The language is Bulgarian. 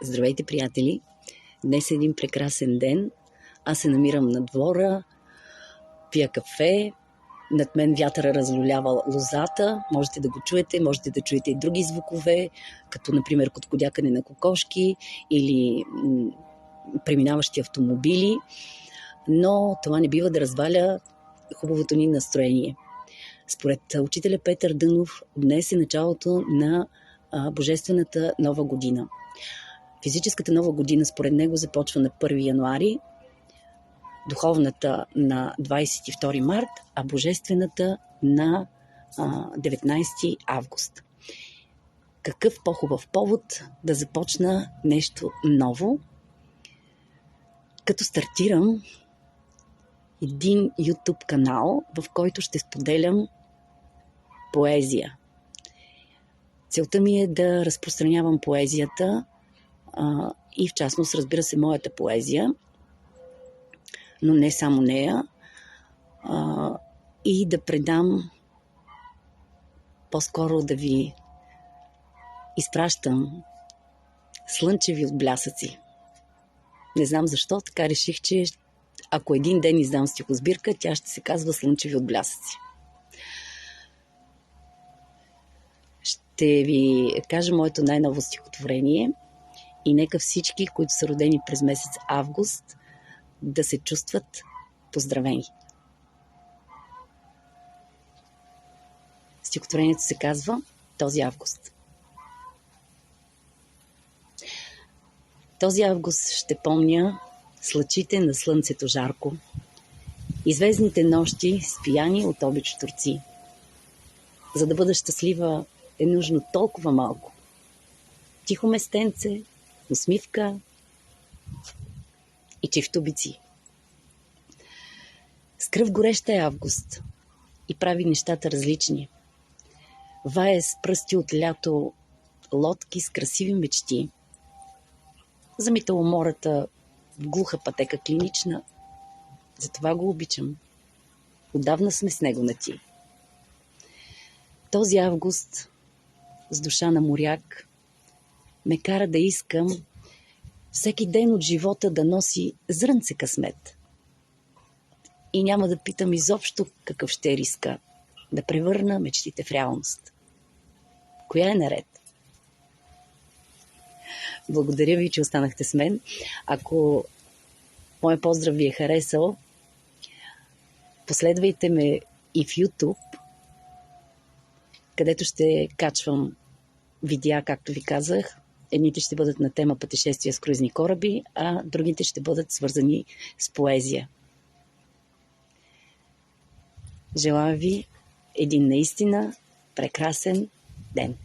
Здравейте, приятели! Днес е един прекрасен ден. Аз се намирам на двора, пия кафе, над мен вятъра разлюлява лозата, можете да го чуете, можете да чуете и други звукове, като например коткодякане на кокошки или преминаващи автомобили, но това не бива да разваля хубавото ни настроение. Според учителя Петър Дънов, днес е началото на Божествената нова година. Физическата нова година според него започва на 1 януари, духовната на 22 март, а божествената на 19 август. Какъв по-хубав повод да започна нещо ново, като стартирам един YouTube канал, в който ще споделям поезия. Целта ми е да разпространявам поезията и в частност, разбира се, моята поезия, но не само нея, и да предам, по-скоро да ви изпращам слънчеви отблясъци. Не знам защо, така реших, че ако един ден издам стихосбирка, тя ще се казва Слънчеви отблясъци. Ще ви кажа моето най-ново стихотворение и нека всички, които са родени през месец август, да се чувстват поздравени. Стихотворението се казва Този август. Този август ще помня с лъчите на слънцето жарко и звездните нощи спияни от обич турци. За да бъда щастлива е нужно толкова малко. Тихо местенце, усмивка и чифтобици. С кръв гореща е август и прави нещата различни. Вае с пръсти от лято лодки с красиви мечти. Замита умората в глуха пътека клинична. Затова го обичам. Отдавна сме с него на ти. Този август с душа на моряк ме кара да искам всеки ден от живота да носи зрънце късмет. И няма да питам изобщо какъв ще е риска да превърна мечтите в реалност. Коя е наред? Благодаря ви, че останахте с мен. Ако моят поздрав ви е харесал, последвайте ме и в YouTube, където ще качвам видеа, както ви казах. Едните ще бъдат на тема пътешествия с круизни кораби, а другите ще бъдат свързани с поезия. Желая ви един наистина прекрасен ден.